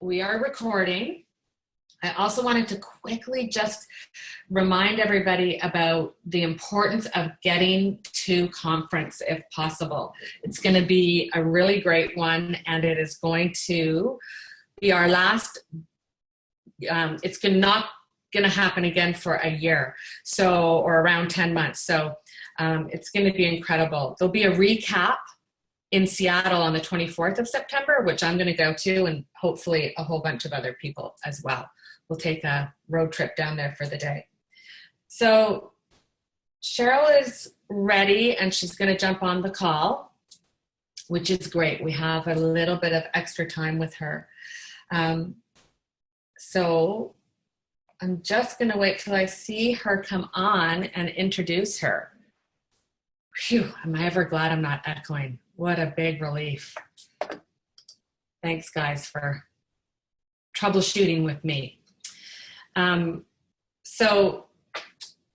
we are recording. I also wanted to quickly just remind everybody about the importance of getting to conference if possible. It's going to be a really great one, and it is going to be our last, it's not going to happen again for a year, or around 10 months. So it's going to be incredible. There'll be a recap in Seattle on the 24th of September, which I'm going to go to, and hopefully a whole bunch of other people as well. We'll take a road trip down there for the day. So Cheryl is ready, and she's going to jump on the call, which is great. We have a little bit of extra time with her. So I'm just going to wait till I see her come on and introduce her. Phew, am I ever glad I'm not echoing? What a big relief. Thanks, guys, for troubleshooting with me. So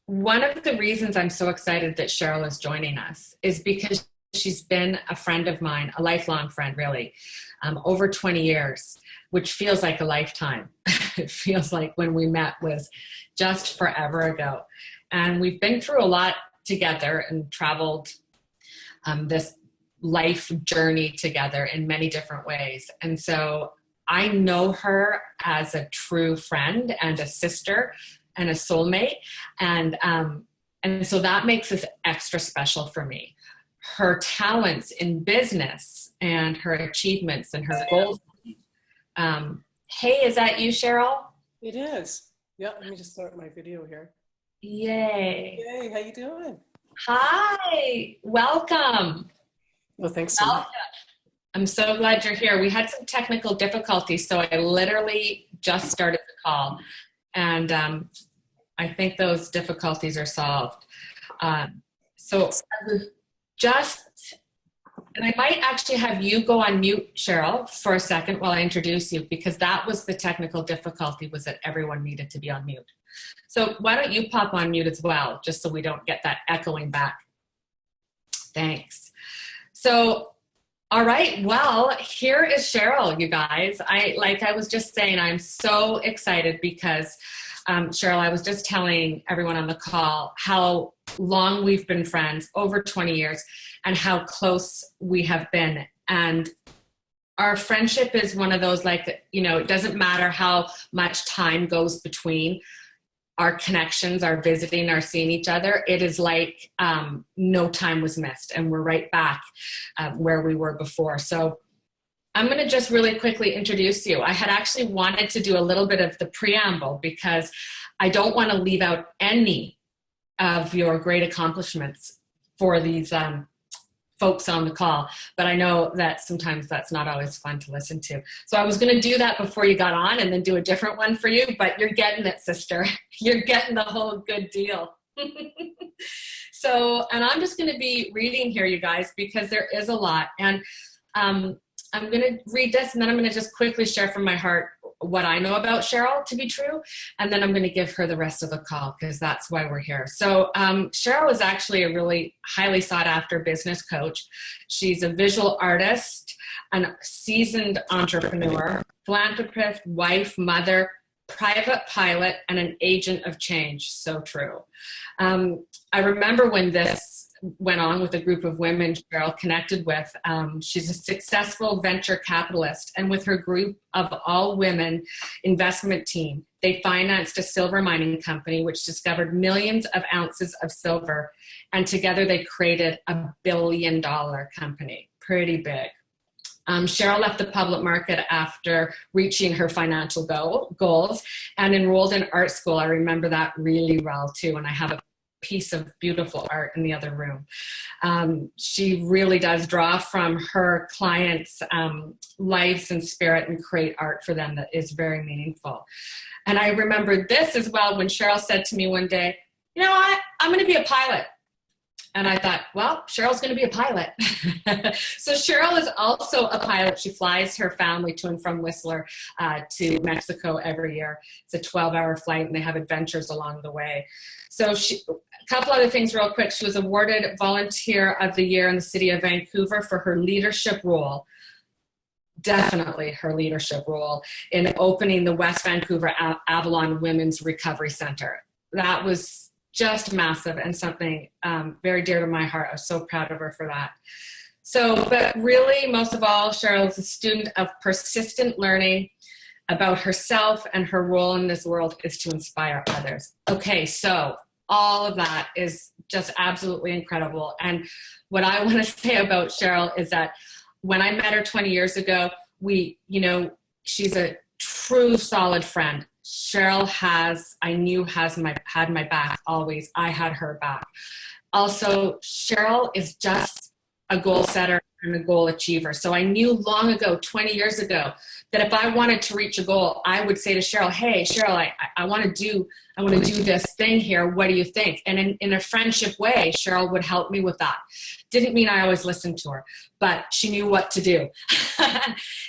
one of the reasons I'm so excited that Cheryl is joining us is because she's been a friend of mine, a lifelong friend, really, over 20 years, which feels like a lifetime. It feels like when we met was just forever ago. And we've been through a lot together and traveled this life journey together in many different ways. And so I know her as a true friend and a sister and a soulmate. And so that makes this extra special for me. Her talents in business and her achievements and her goals. Hey, is that you, Cheryl? It is. Yeah, let me just start my video here. Yay. Yay, how you doing? Hi, welcome. Well, thanks so much. I'm so glad you're here. We had some technical difficulties, so I literally just started the call, and I think those difficulties are solved. So and I might actually have you go on mute, Cheryl, for a second while I introduce you, because that was the technical difficulty, was that everyone needed to be on mute. So why don't you pop on mute as well, just so we don't get that echoing back. Thanks. So, all right, well, here is Cheryl, you guys. Like I was just saying, I'm so excited because, Cheryl, I was just telling everyone on the call how long we've been friends, over 20 years, and how close we have been. And our friendship is one of those, like, you know, it doesn't matter how much time goes between our connections, our visiting, our seeing each other. It is like no time was missed, and we're right back where we were before. So I'm going to just really quickly introduce you. I had actually wanted to do a little bit of the preamble because I don't want to leave out any of your great accomplishments for these folks on the call, but I know that sometimes that's not always fun to listen to. So I was going to do that before you got on and then do a different one for you, but you're getting it, sister. You're getting the whole good deal. So, and I'm just going to be reading here, you guys, because there is a lot. And I'm going to read this, and then I'm going to just quickly share from my heart what I know about Cheryl to be true, and then I'm going to give her the rest of the call because that's why we're here. So Cheryl is actually a really highly sought after business coach. She's a visual artist, a seasoned entrepreneur, philanthropist, wife, mother, private pilot, and an agent of change. So true. I remember when this went on with a group of women Cheryl connected with. She's a successful venture capitalist, and with her group of all women investment team, they financed a silver mining company which discovered millions of ounces of silver, and together they created $1 billion company. Pretty big. Cheryl left the public market after reaching her financial goals and enrolled in art school. I remember that really well too, and I have a piece of beautiful art in the other room. She really does draw from her clients' lives and spirit and create art for them that is very meaningful. And I remember this as well when Cheryl said to me one day, you know what, I'm going to be a pilot. And I thought, well, Cheryl's going to be a pilot. So Cheryl is also a pilot. She flies her family to and from Whistler to Mexico every year. It's a 12-hour flight, and they have adventures along the way. So a couple other things real quick. She was awarded Volunteer of the Year in the city of Vancouver for her leadership role definitely her leadership role in opening the West Vancouver Avalon Women's Recovery Center. That was just massive and something very dear to my heart. I was so proud of her for that. So, but really, most of all, Cheryl is a student of persistent learning about herself, and her role in this world is to inspire others. Okay, so all of that is just absolutely incredible. And what I want to say about Cheryl is that when I met her 20 years ago, she's a true solid friend. Cheryl had my back always. I had her back. Also, Cheryl is just a goal setter and a goal achiever. So I knew long ago, 20 years ago, that if I wanted to reach a goal, I would say to Cheryl, hey, Cheryl, I want to do this thing here. What do you think? And in a friendship way, Cheryl would help me with that. Didn't mean I always listened to her, but she knew what to do.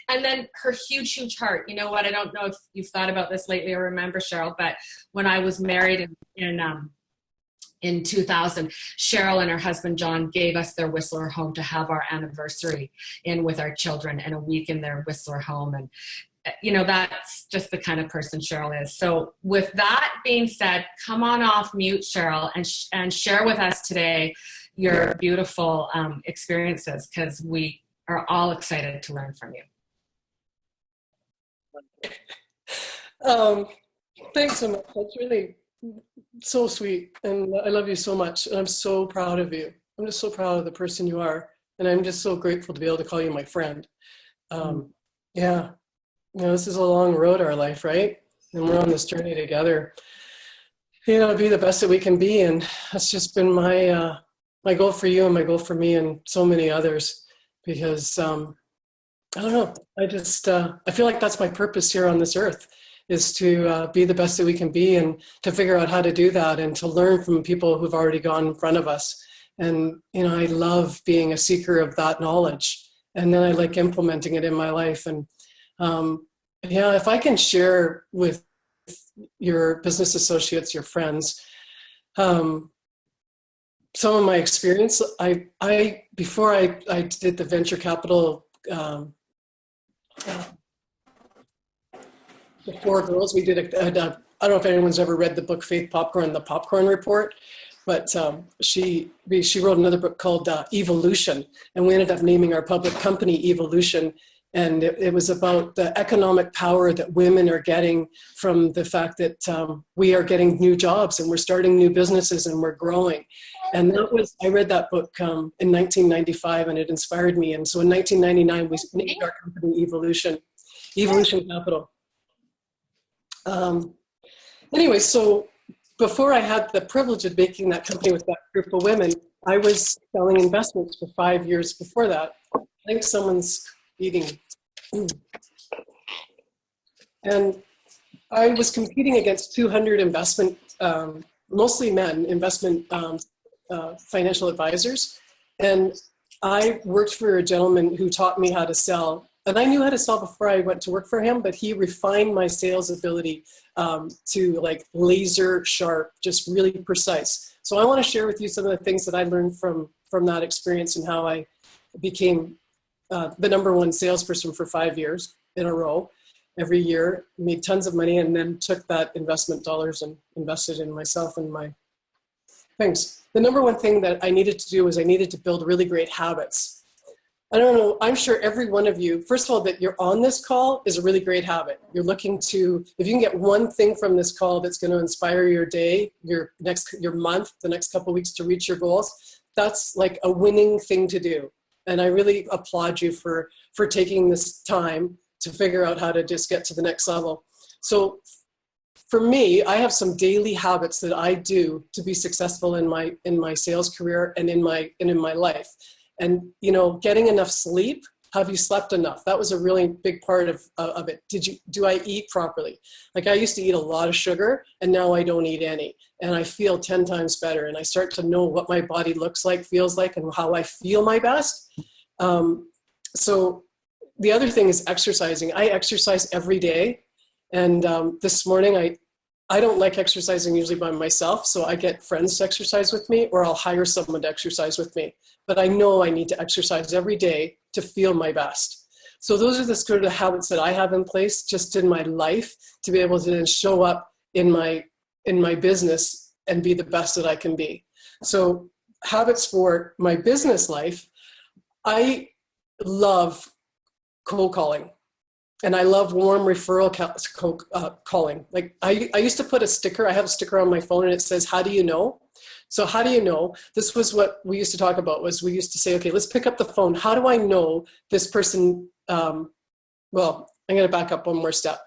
And then her huge, huge heart. You know what? I don't know if you've thought about this lately or remember, Cheryl, but when I was married in 2000, Cheryl and her husband, John, gave us their Whistler home to have our anniversary in with our children, and a week in their Whistler home. And, that's just the kind of person Cheryl is. So with that being said, come on off mute, Cheryl, and share with us today your beautiful experiences, because we are all excited to learn from you. Thanks so much. That's really so sweet, and I love you so much, and I'm so proud of you. I'm just so proud of the person you are, and I'm just so grateful to be able to call you my friend. Yeah, this is a long road, our life, right? And we're on this journey together, to be the best that we can be, and that's just been my goal for you and my goal for me and so many others, because I don't know, I feel like that's my purpose here on this earth, is to be the best that we can be, and to figure out how to do that, and to learn from people who've already gone in front of us. And, I love being a seeker of that knowledge, and then I like implementing it in my life. And if I can share with your business associates, your friends, some of my experience, before I did the venture capital, the four girls, we did I don't know if anyone's ever read the book Faith Popcorn, The Popcorn Report, but she wrote another book called Evolution, and we ended up naming our public company Evolution. And it was about the economic power that women are getting from the fact that we are getting new jobs, and we're starting new businesses, and we're growing. And I read that book in 1995, and it inspired me. And so in 1999, we named our company Evolution Capital. Anyway, so before I had the privilege of making that company with that group of women, I was selling investments for 5 years before that. I think someone's eating. And I was competing against 200 investment, mostly men, financial advisors. And I worked for a gentleman who taught me how to sell. And I knew how to sell before I went to work for him, but he refined my sales ability to like laser sharp, just really precise. So I want to share with you some of the things that I learned from that experience, and how I became the #1 salesperson for 5 years in a row. Every year, made tons of money, and then took that investment dollars and invested in myself and my things. The #1 thing that I needed to do was I needed to build really great habits. I don't know, I'm sure every one of you, first of all, that you're on this call is a really great habit. You're looking to, if you can get one thing from this call that's going to inspire your day, your month, the next couple of weeks to reach your goals, that's like a winning thing to do. And I really applaud you for taking this time to figure out how to just get to the next level. So for me, I have some daily habits that I do to be successful in my sales career and in my life. And getting enough sleep. Have you slept enough? That was a really big part of it. Do I eat properly? Like I used to eat a lot of sugar, and now I don't eat any. And I feel 10 times better, and I start to know what my body looks like, feels like, and how I feel my best. So the other thing is exercising. I exercise every day. And this morning, I don't like exercising usually by myself, so I get friends to exercise with me, or I'll hire someone to exercise with me. But I know I need to exercise every day to feel my best. So those are the sort of habits that I have in place just in my life to be able to then show up in my business and be the best that I can be. So habits for my business life, I love cold calling. And I love warm referral calling. Like I used to put a sticker, I have a sticker on my phone and it says, how do you know? So how do you know? This was what we used to talk about, was we used to say, okay, let's pick up the phone. How do I know this person? Well, I'm going to back up one more step.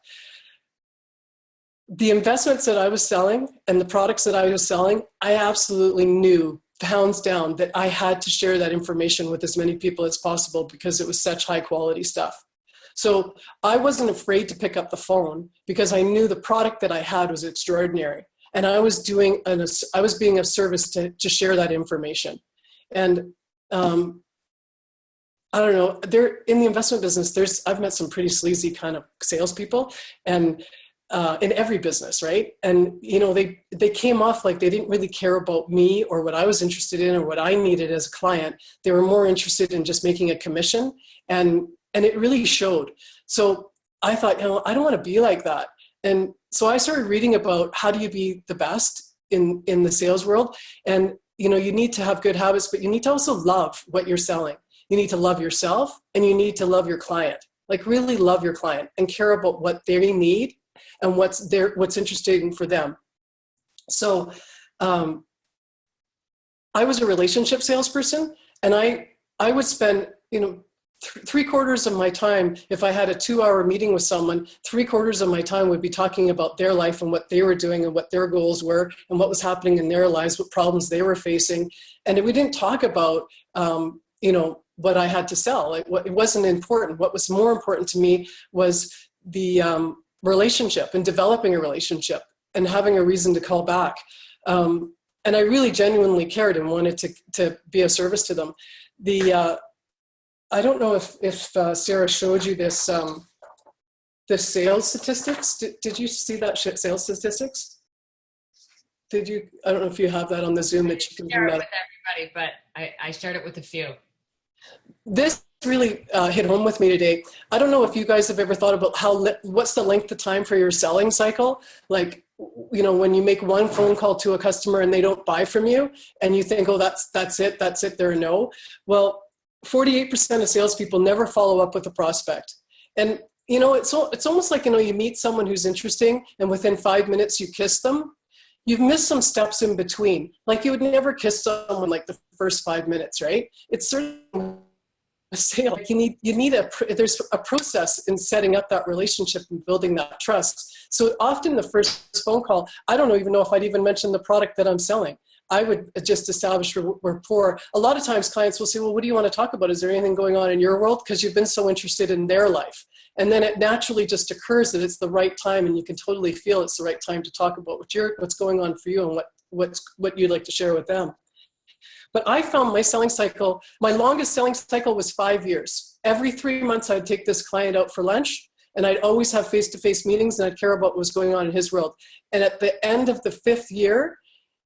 The investments that I was selling and the products that I was selling, I absolutely knew hands down that I had to share that information with as many people as possible because it was such high quality stuff. So I wasn't afraid to pick up the phone because I knew the product that I had was extraordinary. And I was being of service to share that information. And I don't know, in the investment business, I've met some pretty sleazy kind of salespeople, and in every business, right? And they came off like they didn't really care about me or what I was interested in or what I needed as a client. They were more interested in just making a commission, and it really showed. So I thought, I don't want to be like that. And so I started reading about how do you be the best in the sales world. And you need to have good habits, but you need to also love what you're selling. You need to love yourself, and you need to love your client. Like really love your client and care about what they need and what's interesting for them. So I was a relationship salesperson, and I would spend, 3/4 of my time, if I had a 2-hour meeting with someone, 3/4 of my time would be talking about their life and what they were doing and what their goals were and what was happening in their lives, what problems they were facing. And we didn't talk about, what I had to sell. It wasn't important. What was more important to me was the relationship and developing a relationship and having a reason to call back. And I really genuinely cared and wanted to be of service to them. I don't know if Sarah showed you this, the sales statistics. Did you see that sales statistics? Did you? I don't know if you have that on the Zoom that you can share it with everybody, but I shared it with a few. This really hit home with me today. I don't know if you guys have ever thought about what's the length of time for your selling cycle? Like, when you make one phone call to a customer and they don't buy from you, and you think, oh, that's it, they're a no. Well, 48% of salespeople never follow up with a prospect. And, it's almost like, you meet someone who's interesting and within 5 minutes you kiss them. You've missed some steps in between. Like you would never kiss someone like the first 5 minutes, right? It's certainly a sale. Like there's a process in setting up that relationship and building that trust. So often the first phone call, I don't even know if I'd even mention the product that I'm selling. I would just establish rapport. A lot of times clients will say, well, what do you want to talk about? Is there anything going on in your world? Because you've been so interested in their life. And then it naturally just occurs that it's the right time, and you can totally feel it's the right time to talk about what's going on for you and what you'd like to share with them. But I found my longest selling cycle was 5 years. Every 3 months I'd take this client out for lunch, and I'd always have face-to-face meetings, and I'd care about what was going on in his world. And at the end of the 5th year,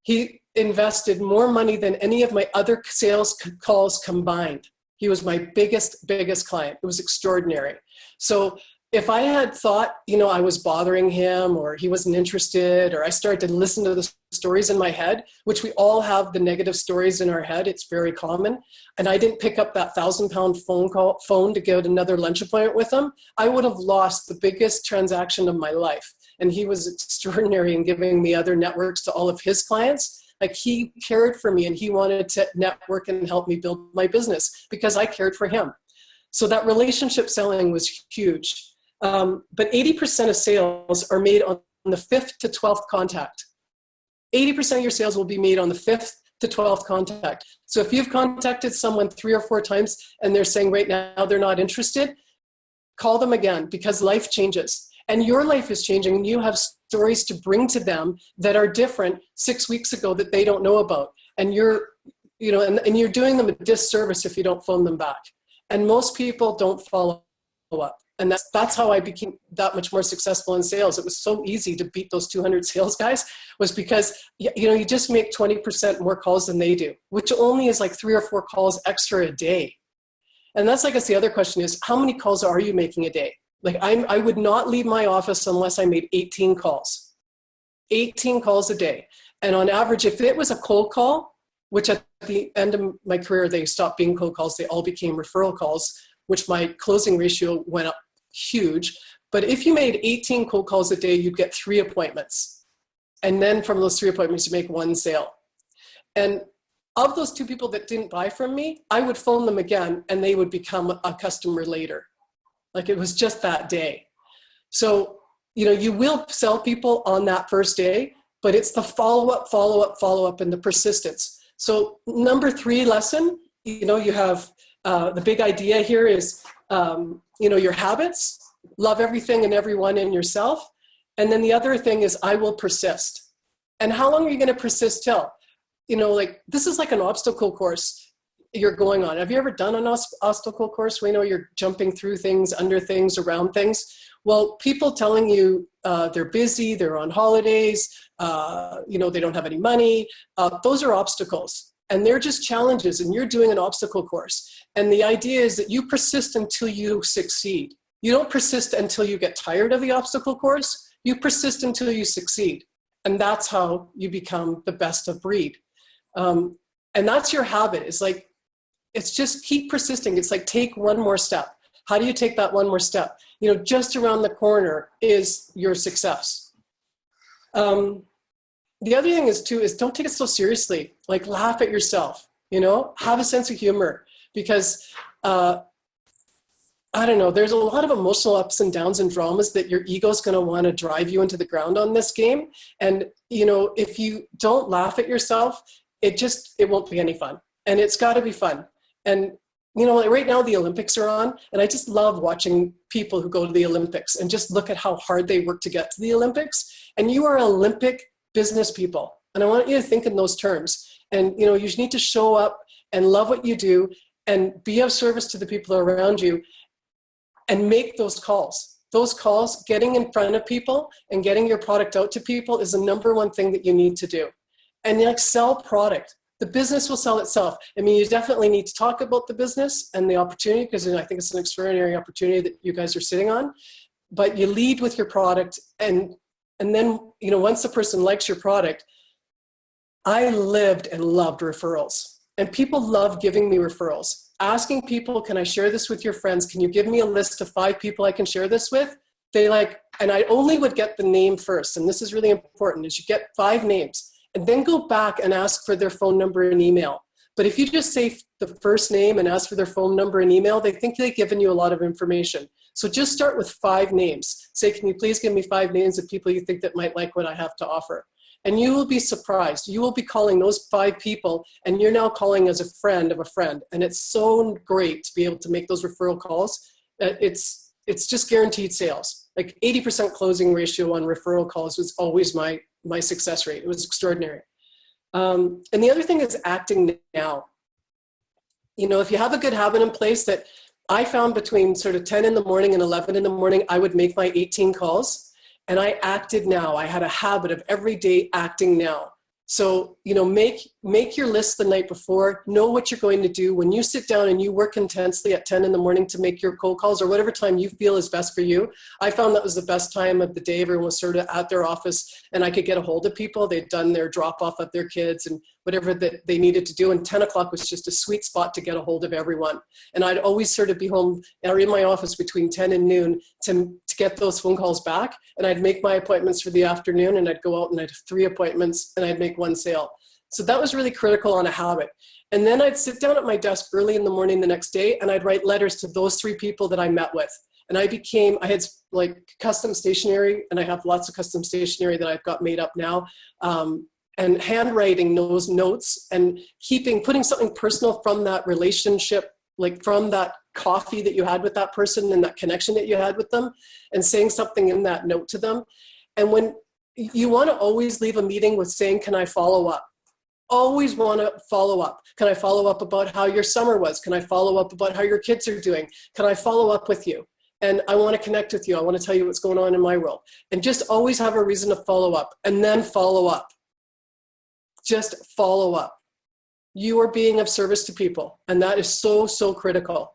he invested more money than any of my other sales calls combined. He was my biggest client. It was extraordinary. So if I had thought, I was bothering him or he wasn't interested, or I started to listen to the stories in my head, which we all have the negative stories in our head, it's very common, and I didn't pick up that £1,000 phone to get another lunch appointment with him, I would have lost the biggest transaction of my life. And he was extraordinary in giving me other networks to all of his clients. Like he cared for me and he wanted to network and help me build my business because I cared for him. So that relationship selling was huge. But 80% of sales are made on the 5th to 12th contact. 80% of your sales will be made on the 5th to 12th contact. So if you've contacted someone 3 or 4 times and they're saying right now they're not interested, call them again, because life changes. And your life is changing, and you have stories to bring to them that are different 6 weeks ago that they don't know about. And you're doing them a disservice if you don't phone them back. And most people don't follow up. And that's how I became that much more successful in sales. It was so easy to beat those 200 sales guys, was because you just make 20% more calls than they do, which only is like 3 or 4 calls extra a day. And that's, I guess, the other question is, how many calls are you making a day? Like I would not leave my office unless I made 18 calls. 18 calls a day. And on average, if it was a cold call, which at the end of my career, they stopped being cold calls, they all became referral calls, which my closing ratio went up huge. But if you made 18 cold calls a day, you'd get 3 appointments. And then from those 3 appointments, you make 1 sale. And of those 2 people that didn't buy from me, I would phone them again and they would become a customer later. Like it was just that day. So, you will sell people on that first day, but it's the follow-up, follow-up, follow-up, and the persistence. So number 3 lesson, you have the big idea here is, your habits, love everything and everyone in yourself. And then the other thing is, I will persist. And how long are you going to persist till? This is like an obstacle course you're going on. Have you ever done an obstacle course where you're jumping through things, under things, around things? Well, people telling you they're busy, they're on holidays, they don't have any money, those are obstacles. And they're just challenges, and you're doing an obstacle course. And the idea is that you persist until you succeed. You don't persist until you get tired of the obstacle course. You persist until you succeed. And that's how you become the best of breed. And that's your habit. It's just keep persisting. It's like take one more step. How do you take that one more step? Just around the corner is your success. The other thing is don't take it so seriously. Like laugh at yourself, have a sense of humor, because I don't know, there's a lot of emotional ups and downs and dramas that your ego's going to want to drive you into the ground on this game. And, if you don't laugh at yourself, it won't be any fun. And it's got to be fun. And, right now the Olympics are on, and I just love watching people who go to the Olympics and just look at how hard they work to get to the Olympics. And you are Olympic business people. And I want you to think in those terms. And, you need to show up and love what you do and be of service to the people around you and make those calls. Those calls, getting in front of people and getting your product out to people is the number one thing that you need to do. And sell product. The business will sell itself. I mean, you definitely need to talk about the business and the opportunity, because I think it's an extraordinary opportunity that you guys are sitting on. But you lead with your product, and then, once the person likes your product, I lived and loved referrals. And people love giving me referrals. Asking people, can I share this with your friends? Can you give me a list of 5 people I can share this with? And I only would get the name first. And this is really important, is you get 5 names and then go back and ask for their phone number and email. But if you just say the first name and ask for their phone number and email, they think they've given you a lot of information. So just start with 5 names. Say, can you please give me 5 names of people you think that might like what I have to offer? And you will be surprised. You will be calling those 5 people, and you're now calling as a friend of a friend. And it's so great to be able to make those referral calls. It's just guaranteed sales. Like 80% closing ratio on referral calls was always my success rate. It was extraordinary. And the other thing is acting now. If you have a good habit in place, that I found between sort of 10 in the morning and 11 in the morning, I would make my 18 calls. And I acted now. I had a habit of every day acting now. So, make your list the night before, know what you're going to do. When you sit down and you work intensely at 10 in the morning to make your cold calls, or whatever time you feel is best for you, I found that was the best time of the day. Everyone was sort of at their office and I could get a hold of people. They'd done their drop off of their kids and whatever that they needed to do. And 10 o'clock was just a sweet spot to get a hold of everyone. And I'd always sort of be home or in my office between 10 and noon to get those phone calls back. And I'd make my appointments for the afternoon, and I'd go out and I'd have 3 appointments and I'd make 1 sale. So that was really critical on a habit. And then I'd sit down at my desk early in the morning the next day, and I'd write letters to those 3 people that I met with. And I had like custom stationery, and I have lots of custom stationery that I've got made up now. And handwriting those notes and putting something personal from that relationship, like from that coffee that you had with that person and that connection that you had with them, and saying something in that note to them. And when you want to always leave a meeting with saying, can I follow up? Always want to follow up. Can I follow up about how your summer was? Can I follow up about how your kids are doing? Can I follow up with you? And I want to connect with you. I want to tell you what's going on in my world. And just always have a reason to follow up, and then follow up. Just follow up. You are being of service to people. And that is so, so critical.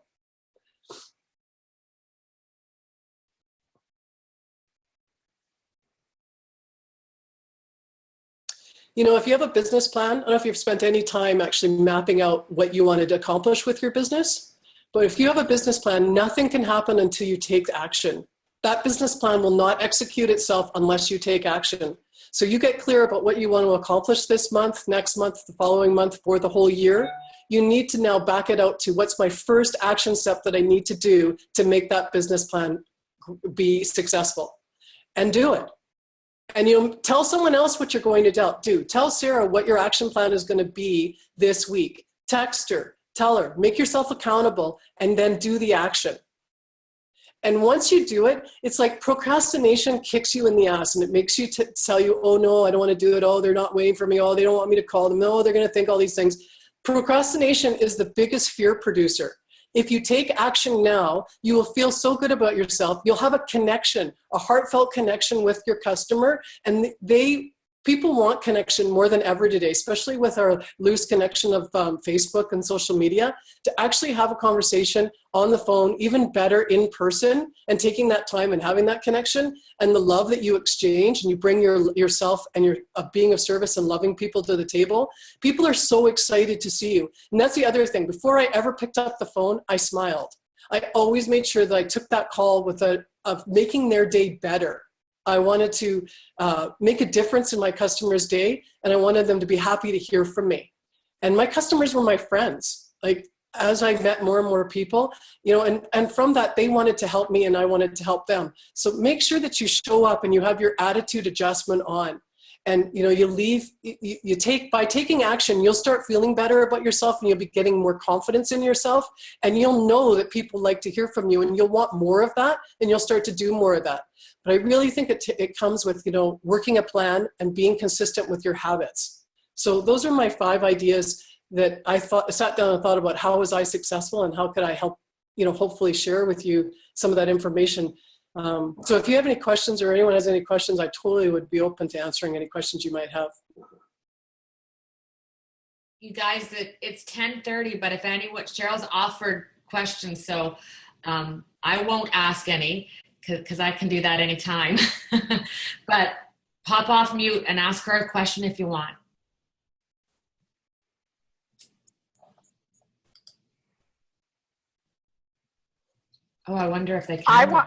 You know, if you have a business plan, I don't know if you've spent any time actually mapping out what you wanted to accomplish with your business, but if you have a business plan, nothing can happen until you take action. That business plan will not execute itself unless you take action. So you get clear about what you want to accomplish this month, next month, the following month, for the whole year. You need to now back it out to what's my first action step that I need to do to make that business plan be successful, and do it. And you tell someone else what you're going to do. Tell Sarah what your action plan is going to be this week. Text her, tell her, make yourself accountable, and then do the action. And once you do it, it's like procrastination kicks you in the ass, and it makes you tell you, oh no, I don't want to do it. Oh, they're not waiting for me. Oh, they don't want me to call them. No, they're going to think all these things. Procrastination is the biggest fear producer. If you take action now, you will feel so good about yourself. You'll have a connection, a heartfelt connection with your customer. And people want connection more than ever today, especially with our loose connection of Facebook and social media. To actually have a conversation on the phone, even better in person, and taking that time and having that connection, and the love that you exchange, and you bring yourself and your being of service and loving people to the table. People are so excited to see you. And that's the other thing. Before I ever picked up the phone, I smiled. I always made sure that I took that call with of making their day better. I wanted to make a difference in my customers' day, and I wanted them to be happy to hear from me. And my customers were my friends. Like, as I met more and more people, you know, and from that, they wanted to help me and I wanted to help them. So make sure that you show up and you have your attitude adjustment on. And, you know, by taking action, you'll start feeling better about yourself, and you'll be getting more confidence in yourself, and you'll know that people like to hear from you, and you'll want more of that, and you'll start to do more of that. But I really think it comes with, you know, working a plan and being consistent with your habits. So those are my 5 ideas that I sat down and thought about, how was I successful and how could I help, you know, hopefully share with you some of that information. So if you have any questions, or anyone has any questions, I totally would be open to answering any questions you might have. You guys, it's 10:30, but if anyone, Cheryl's offered questions, so I won't ask any, because I can do that anytime. But pop off mute and ask her a question if you want. Oh, I wonder if they can.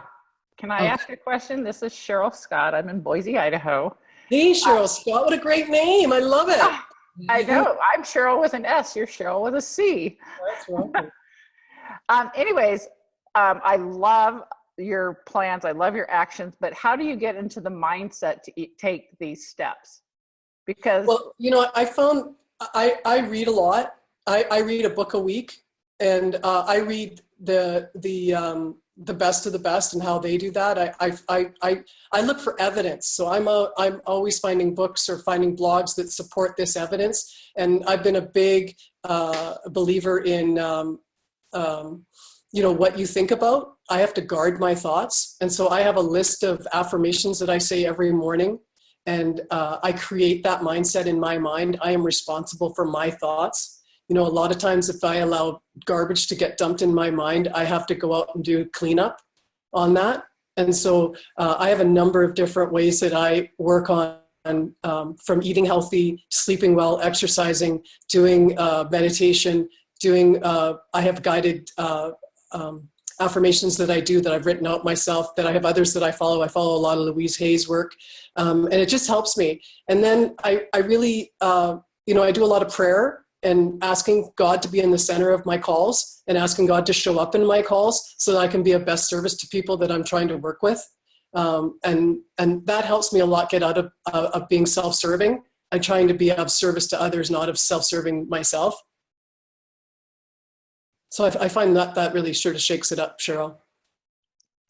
Can I ask a question? This is Cheryl Scott. I'm in Boise, Idaho. Hey, Cheryl Scott, what a great name. I love it. I know. I'm Cheryl with an S. You're Cheryl with a C. That's right. Anyways, I love your plans. I love your actions. But how do you get into the mindset to take these steps? Because, well, you know, I found I read a lot. I read a book a week, and I read the best of the best and how they do that. I look for evidence. So I'm always finding books or finding blogs that support this evidence. And I've been a big believer in, you know, what you think about. I have to guard my thoughts. And so I have a list of affirmations that I say every morning. And I create that mindset in my mind. I am responsible for my thoughts. You know, a lot of times if I allow garbage to get dumped in my mind, I have to go out and do cleanup on that. And so I have a number of different ways that I work on, from eating healthy, sleeping well, exercising, doing meditation, I have guided affirmations that I do that I've written out myself, that I have others that I follow. I follow a lot of Louise Hay's work, and it just helps me. And then I really, you know, I do a lot of prayer, and asking God to be in the center of my calls, and asking God to show up in my calls so that I can be of best service to people that I'm trying to work with. And that helps me a lot get out of being self-serving. I'm trying to be of service to others, not of self-serving myself. So I find that really sort of shakes it up, Cheryl.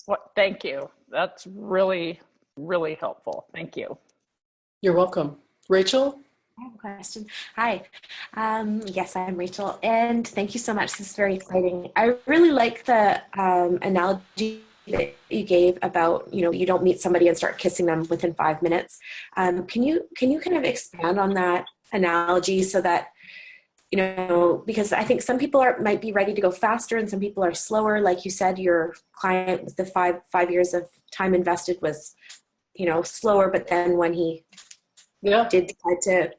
Well, thank you. That's really, really helpful. Thank you. You're welcome. Rachel? I have a question. Hi. Yes, I'm Rachel, and thank you so much. This is very exciting. I really like the analogy that you gave about, you know, you don't meet somebody and start kissing them within 5 minutes. Can you kind of expand on that analogy so that, you know, because I think some people might be ready to go faster and some people are slower. Like you said, your client with the five years of time invested was, you know, slower, but then when he did decide to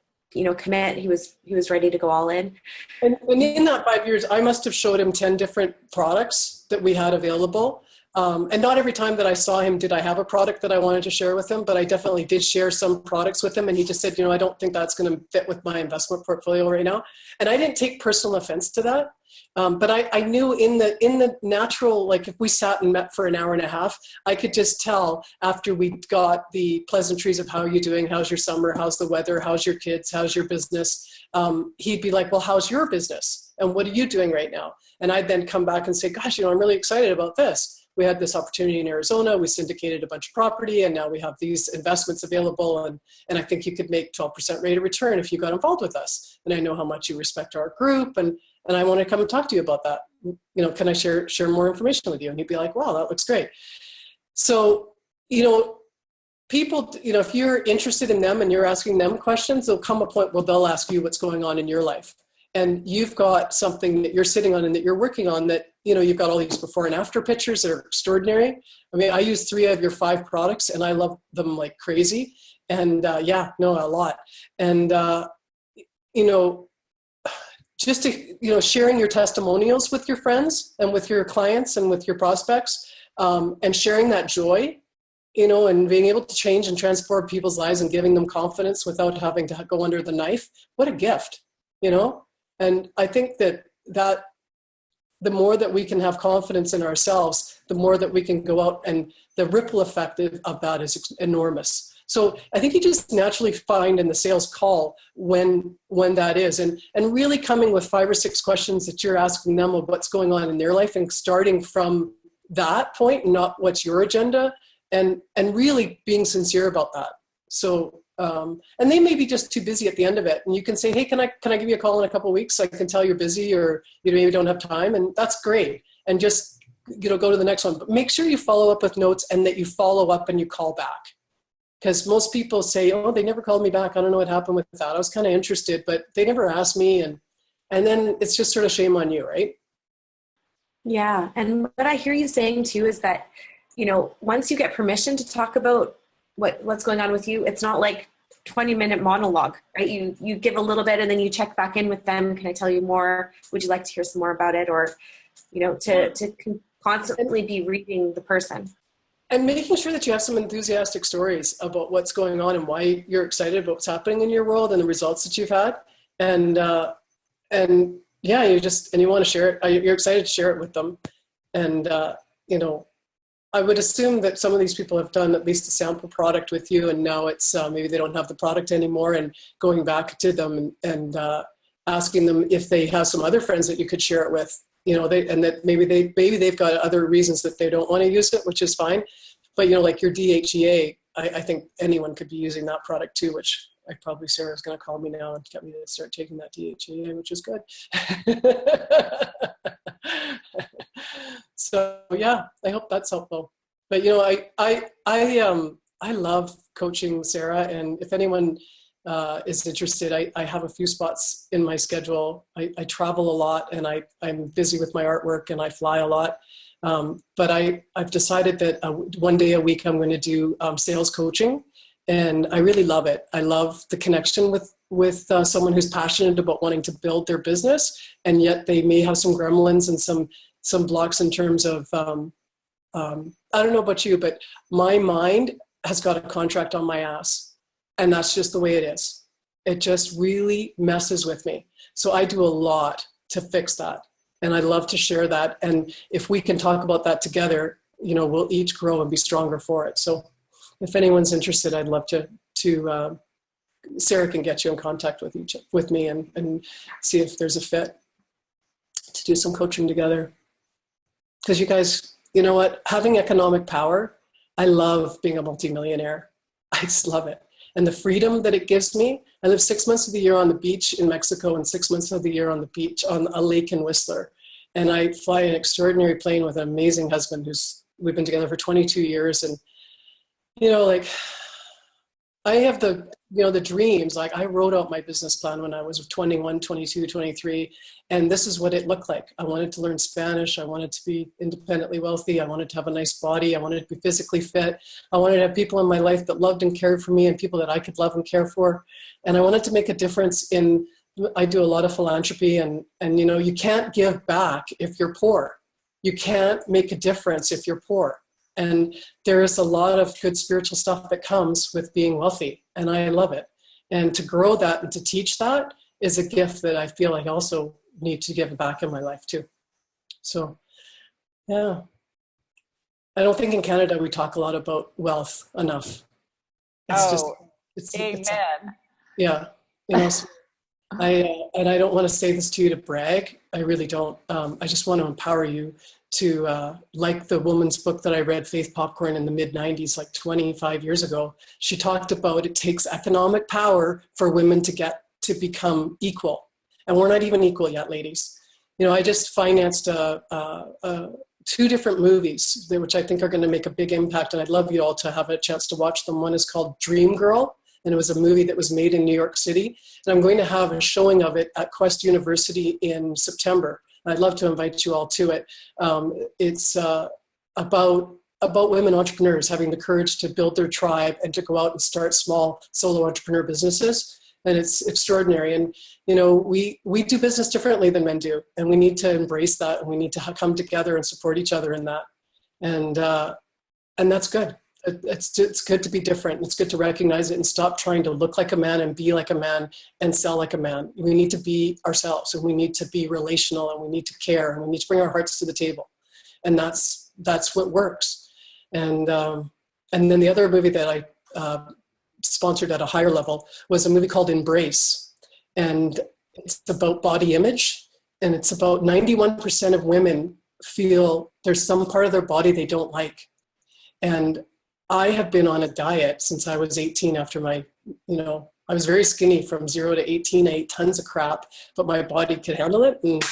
commit. He was ready to go all in. And in that 5 years, I must have showed him 10 different products that we had available. And not every time that I saw him did I have a product that I wanted to share with him, but I definitely did share some products with him. And he just said, I don't think that's going to fit with my investment portfolio right now. And I didn't take personal offense to that. But I knew in the natural, like if we sat and met for an hour and a half, I could just tell after we got the pleasantries of how are you doing? How's your summer? How's the weather? How's your kids? How's your business? He'd be like, well, how's your business? And what are you doing right now? And I'd then come back and say, gosh, I'm really excited about this. We had this opportunity in Arizona. We syndicated a bunch of property, and now we have these investments available. And I think you could make 12% rate of return if you got involved with us. And I know how much you respect our group, and I want to come and talk to you about that. Can I share more information with you? And he'd be like, wow, that looks great. So, people, if you're interested in them and you're asking them questions, there'll come a point where they'll ask you what's going on in your life. And you've got something that you're sitting on and that you're working on that, you've got all these before and after pictures that are extraordinary. I mean, I use 3 of your 5 products and I love them like crazy. And a lot. And, just to, sharing your testimonials with your friends and with your clients and with your prospects, and sharing that joy, and being able to change and transform people's lives and giving them confidence without having to go under the knife. What a gift, And I think that the more that we can have confidence in ourselves, the more that we can go out, and the ripple effect of that is enormous. So I think you just naturally find in the sales call when that is, and really coming with 5 or 6 questions that you're asking them of what's going on in their life, and starting from that point, not what's your agenda, and really being sincere about that. So, and they may be just too busy at the end of it, and you can say, hey, can I give you a call in a couple of weeks? I can tell you're busy, or you maybe don't have time, and that's great. And just go to the next one. But make sure you follow up with notes, and that you follow up and you call back. Because most people say, oh, they never called me back. I don't know what happened with that. I was kind of interested, but they never asked me. And then it's just sort of shame on you, right? Yeah. And what I hear you saying too is that, once you get permission to talk about what's going on with you, it's not like 20-minute monologue, right? You give a little bit and then you check back in with them. Can I tell you more? Would you like to hear some more about it? Or, to constantly be reading the person. And making sure that you have some enthusiastic stories about what's going on and why you're excited about what's happening in your world and the results that you've had. And you want to share it. You're excited to share it with them. And, I would assume that some of these people have done at least a sample product with you, and now it's maybe they don't have the product anymore, and going back to them and asking them if they have some other friends that you could share it with. That maybe they've got other reasons that they don't want to use it, which is fine. But like your DHEA, I think anyone could be using that product too, which probably Sarah's going to call me now and get me to start taking that DHEA, which is good. So yeah, I hope that's helpful. But I love coaching Sarah, and if anyone is interested, I have a few spots in my schedule. I travel a lot, and I'm busy with my artwork, and I fly a lot. But I've decided that 1 day a week I'm going to do sales coaching, and I really love it. I love the connection with someone who's passionate about wanting to build their business, and yet they may have some gremlins and some blocks in terms of, I don't know about you, but my mind has got a contract on my ass. And that's just the way it is. It just really messes with me. So I do a lot to fix that. And I love to share that. And if we can talk about that together, we'll each grow and be stronger for it. So if anyone's interested, I'd love to Sarah can get you in contact with me and see if there's a fit to do some coaching together. Because you guys, you know what? Having economic power, I love being a multimillionaire. I just love it. And the freedom that it gives me. I live 6 months of the year on the beach in Mexico and 6 months of the year on the beach on a lake in Whistler. And I fly an extraordinary plane with an amazing husband we've been together for 22 years. And, I have the dreams. Like I wrote out my business plan when I was 21, 22, 23, and this is what it looked like. I wanted to learn Spanish. I wanted to be independently wealthy. I wanted to have a nice body. I wanted to be physically fit. I wanted to have people in my life that loved and cared for me and people that I could love and care for. And I wanted to make a difference I do a lot of philanthropy and you can't give back if you're poor. You can't make a difference if you're poor. And there is a lot of good spiritual stuff that comes with being wealthy, and I love it. And to grow that and to teach that is a gift that I feel I also need to give back in my life too. So, yeah. I don't think in Canada we talk a lot about wealth enough. Amen. Yeah. So and I don't want to say this to you to brag. I really don't. I just want to empower you to, like the woman's book that I read, Faith Popcorn, in the mid-90s, like 25 years ago. She talked about it takes economic power for women to become equal. And we're not even equal yet, ladies. I just financed 2 different movies, which I think are going to make a big impact. And I'd love you all to have a chance to watch them. One is called Dream Girl, and it was a movie that was made in New York City. And I'm going to have a showing of it at Quest University in September. I'd love to invite you all to it. It's about women entrepreneurs having the courage to build their tribe and to go out and start small solo entrepreneur businesses. And it's extraordinary. And, we do business differently than men do. And we need to embrace that. And we need to come together and support each other in that. And that's good. It's good to be different. It's good to recognize it and stop trying to look like a man and be like a man and sell like a man. We need to be ourselves, and we need to be relational, and we need to care, and we need to bring our hearts to the table. And that's what works. And then the other movie that I sponsored at a higher level was a movie called Embrace. And it's about body image. And it's about 91% of women feel there's some part of their body they don't like. And I have been on a diet since I was 18 after I was very skinny from 0 to 18. I ate tons of crap, but my body could handle it. And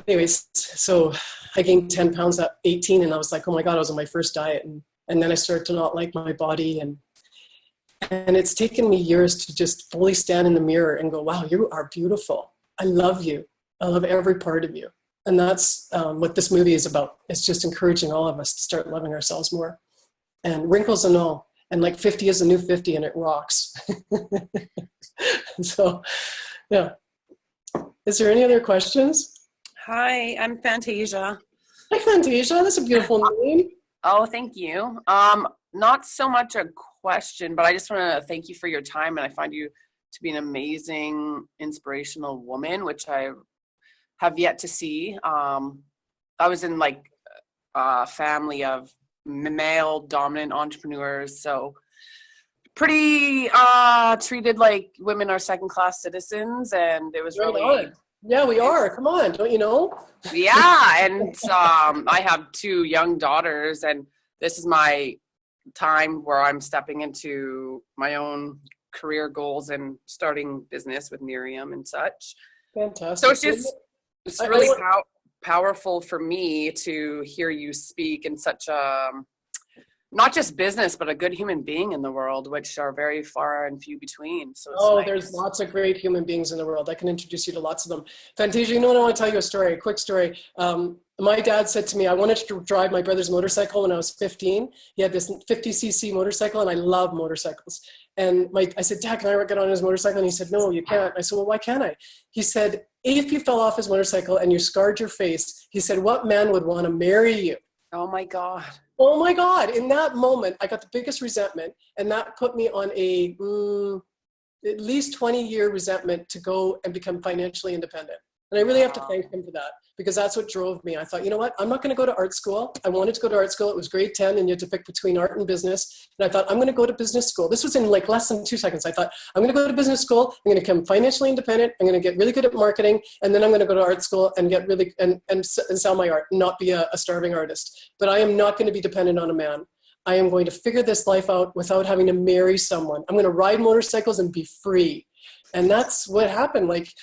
anyways, so I gained 10 pounds at 18, and I was like, oh my God, I was on my first diet. And then I started to not like my body. And it's taken me years to just fully stand in the mirror and go, wow, you are beautiful. I love you. I love every part of you. And that's what this movie is about. It's just encouraging all of us to start loving ourselves more. And wrinkles and all. And like 50 is the new 50, and it rocks. So, yeah. Is there any other questions? Hi, I'm Fantasia. Hi, Fantasia. That's a beautiful name. Oh, thank you. Not so much a question, but I just want to thank you for your time. And I find you to be an amazing, inspirational woman, which I have yet to see. I was in like a family of male dominant entrepreneurs, so pretty treated like women are second class citizens, and it was really yeah, we are. Come on, don't you know? Yeah. And I have 2 young daughters, and this is my time where I'm stepping into my own career goals and starting business with Miriam and such. Fantastic. So it's really powerful for me to hear you speak in such a, not just business, but a good human being in the world, which are very far and few between. So nice. There's lots of great human beings in the world. I can introduce you to lots of them. Fantasia, I want to tell you a quick story. My dad said to me, I wanted to drive my brother's motorcycle when I was 15. He had this 50cc motorcycle, and I love motorcycles. And I said, Dad, can I get on his motorcycle? And he said, no, you can't. I said, well, why can't I? He said, if you fell off his motorcycle and you scarred your face, he said, what man would want to marry you? Oh my God. Oh my God. In that moment, I got the biggest resentment, and that put me on at least 20-year resentment to go and become financially independent. And I really have to thank him for that, because that's what drove me. I thought, you know what? I'm not going to go to art school. I wanted to go to art school. It was grade 10, and you had to pick between art and business. And I thought, I'm going to go to business school. This was in like less than 2 seconds. I thought, I'm going to go to business school. I'm going to become financially independent. I'm going to get really good at marketing. And then I'm going to go to art school and get really, and sell my art, and not be a starving artist. But I am not going to be dependent on a man. I am going to figure this life out without having to marry someone. I'm going to ride motorcycles and be free. And that's what happened. Like,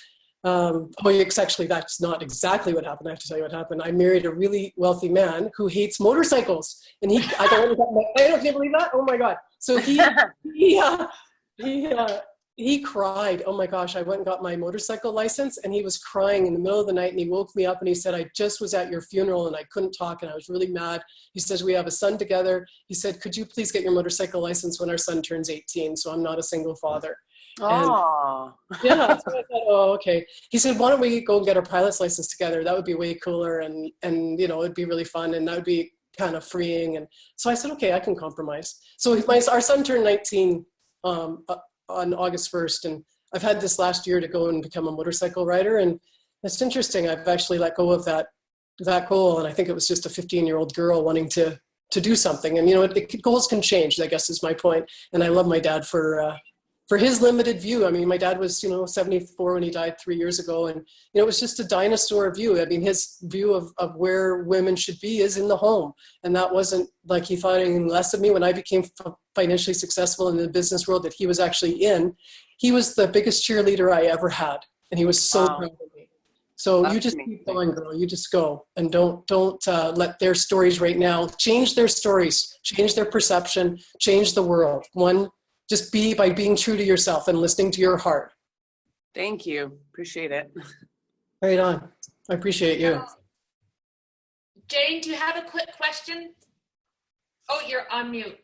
Oh, it's actually, that's not exactly what happened. I have to tell you what happened. I married a really wealthy man who hates motorcycles, and I can't believe that. Oh my God. So he cried. Oh my gosh. I went and got my motorcycle license, and he was crying in the middle of the night, and he woke me up and he said, I just was at your funeral and I couldn't talk and I was really mad. He says, we have a son together. He said, could you please get your motorcycle license when our son turns 18? So I'm not a single father. Oh. Yeah, so I thought, oh, okay. He said, why don't we go and get our pilot's license together? That would be way cooler, and it'd be really fun, and that would be kind of freeing. And so I said, okay, I can compromise. So our son turned 19 on August 1st, and I've had this last year to go and become a motorcycle rider, and it's interesting. I've actually let go of that goal, and I think it was just a 15-year-old girl wanting to do something. And goals can change, I guess, is my point. And I love my dad for his limited view. I mean, my dad was, 74 when he died 3 years ago. And, it was just a dinosaur view. I mean, his view of where women should be is in the home. And that wasn't like he thought anything less of me. When I became financially successful in the business world that he was actually in, he was the biggest cheerleader I ever had. And he was so proud of me. So that's you just amazing. Keep going, girl. You just go, and don't let their stories right now change their stories, change their perception, change the world. Just by being true to yourself and listening to your heart. Thank you. Appreciate it. Right on. I appreciate you. Jane, do you have a quick question? Oh, you're on mute.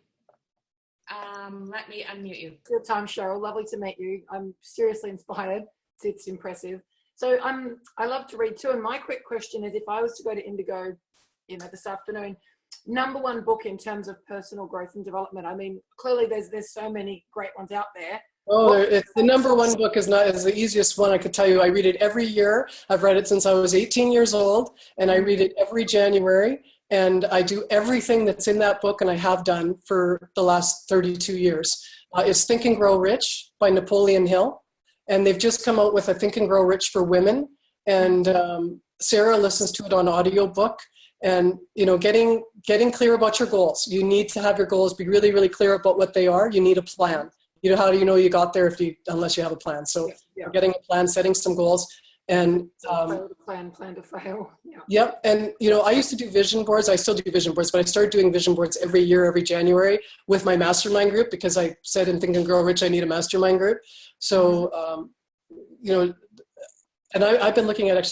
Let me unmute you. Good time, Cheryl. Lovely to meet you. I'm seriously inspired. It's impressive. So I love to read too. And my quick question is, if I was to go to Indigo, this afternoon, number one book in terms of personal growth and development. I mean, clearly there's so many great ones out there. Oh, it's the number one book is the easiest one I could tell you. I read it every year. I've read it since I was 18 years old, and I read it every January. And I do everything that's in that book, and I have done for the last 32 years. It's Think and Grow Rich by Napoleon Hill. And they've just come out with a Think and Grow Rich for women. And Sarah listens to it on audiobook. And, getting clear about your goals. You need to have your goals, be really, really clear about what they are. You need a plan. How do you know you got there unless you have a plan? So getting a plan, setting some goals. And plan to fail. Yeah. Yep. And, I used to do vision boards. I still do vision boards, but I started doing vision boards every year, every January with my mastermind group, because I said in Think and Grow Rich, I need a mastermind group. So, and I've been looking at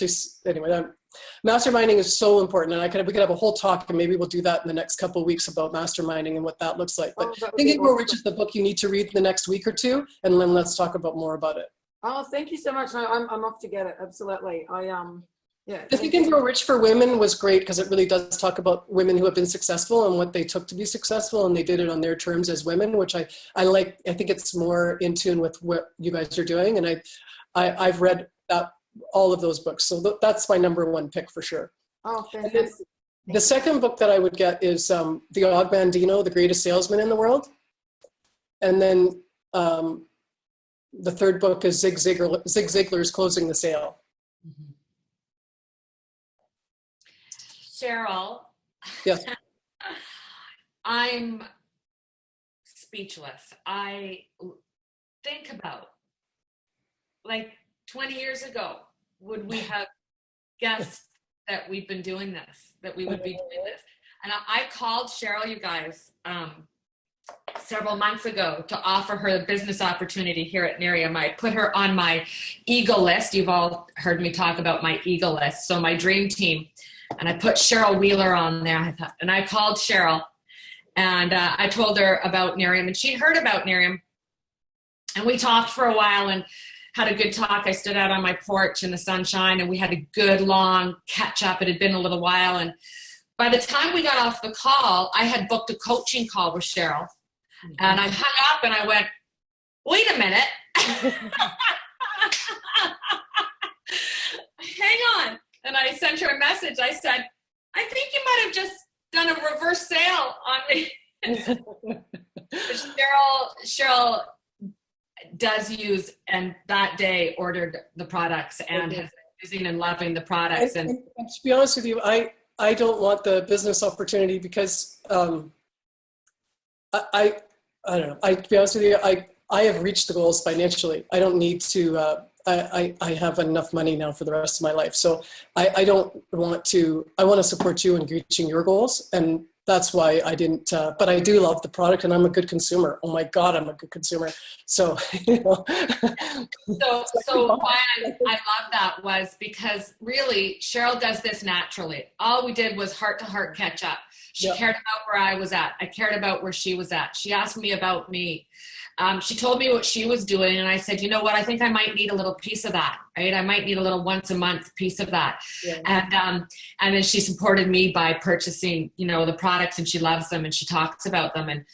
masterminding is so important, and we could have a whole talk, and maybe we'll do that in the next couple of weeks about masterminding and what that looks like. But Think and Grow Rich is the book you need to read the next week or two, and then let's talk about more about it. Oh, thank you so much. No, I'm off to get it. Absolutely. The Think and Grow Rich for women was great because it really does talk about women who have been successful and what they took to be successful, and they did it on their terms as women, which I like. I think it's more in tune with what you guys are doing, and I've read all of those books. So that's my number one pick for sure. Oh, fantastic. The second book that I would get is The Og Mandino, The Greatest Salesman in the World. And then the third book is Zig Ziglar's Closing the Sale. Mm-hmm. Cheryl. Yes. I'm speechless. I think about 20 years ago, would we have guessed that we've been doing this, that we would be doing this? And I called Cheryl, you guys, several months ago to offer her a business opportunity here at Nerium. I put her on my Eagle list. You've all heard me talk about my Eagle list. So my dream team. And I put Cheryl Wheeler on there. And I called Cheryl, and I told her about Nerium, and she'd heard about Nerium. And we talked for a while and had a good talk. I stood out on my porch in the sunshine, and we had a good long catch up. It had been a little while. And by the time we got off the call, I had booked a coaching call with Cheryl. Mm-hmm. And I hung up and I went, wait a minute. Hang on. And I sent her a message. I said, I think you might have just done a reverse sale on me. Cheryl does use, and that day ordered the products and has been using and loving the products. And to be honest with you, I don't want the business opportunity because I don't know. To be honest with you, I have reached the goals financially. I don't need to I have enough money now for the rest of my life. So I don't want to, I want to support you in reaching your goals. And that's why I didn't, but I do love the product and I'm a good consumer. Oh my God, I'm a good consumer. So, you know. So why I love that was because really Cheryl does this naturally. All we did was heart to heart catch up. She cared about where I was at. I cared about where she was at. She asked me about me. She told me what she was doing, and I said, you know what, I think I might need a little piece of that, right? I might need a little once a month piece of that. Yeah. And then she supported me by purchasing, you know, the products, and she loves them and she talks about them. And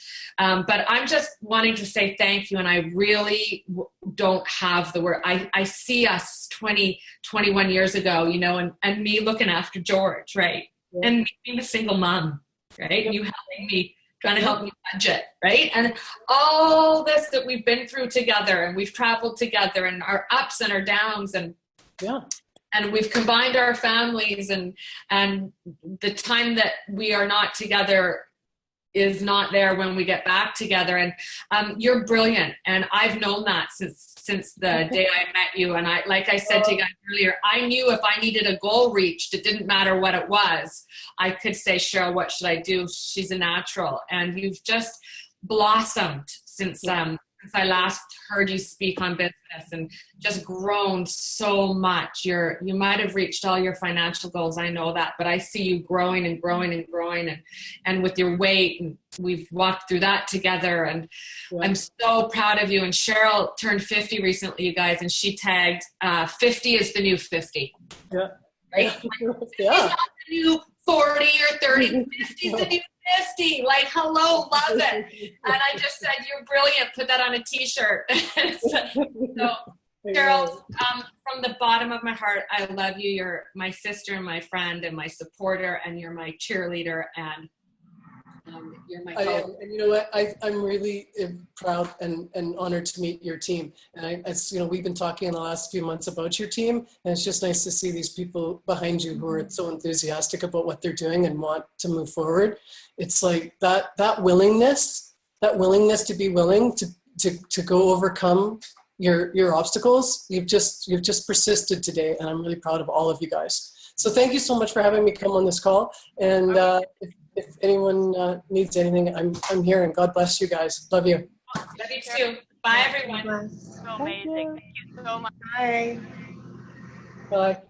but I'm just wanting to say thank you, and I really don't have the word. I see us 21 years ago, you know, and me looking after George, right? Yeah. And me being a single mom, right? Yeah. You helping me, trying to help me budget, right? And all this that we've been through together, and we've traveled together, and our ups and our downs, and and we've combined our families, and the time that we are not together is not there when we get back together. And you're brilliant, and I've known that since the day I met you. And I, like I said to you guys earlier, I knew if I needed a goal reached, it didn't matter what it was. I could say, Cheryl, what should I do? She's a natural. And you've just blossomed since I last heard you speak on business, and just grown so much. You might have reached all your financial goals, I know that, but I see you growing and growing and growing, and with your weight, and we've walked through that together, and I'm so proud of you. And Cheryl turned 50 recently, you guys, and she tagged 50 is the new 50. Yeah. Right? It's not the new 40 or 30, 50 is the new 50. Like, hello, love it. And I just said, you're brilliant. Put that on a t-shirt. So Cheryl, from the bottom of my heart, I love you. You're my sister and my friend and my supporter, and you're my cheerleader, and you're my coach. And you know what? I'm really proud and honored to meet your team. And you know, we've been talking in the last few months about your team, and it's just nice to see these people behind you who are so enthusiastic about what they're doing and want to move forward. It's like that willingness to be willing to go overcome your obstacles. You've just persisted today, and I'm really proud of all of you guys. So thank you so much for having me come on this call. And if anyone needs anything, I'm here, and God bless you guys. Love you. Love you too. Bye, everyone. So amazing. Thank you so much. Bye. Bye.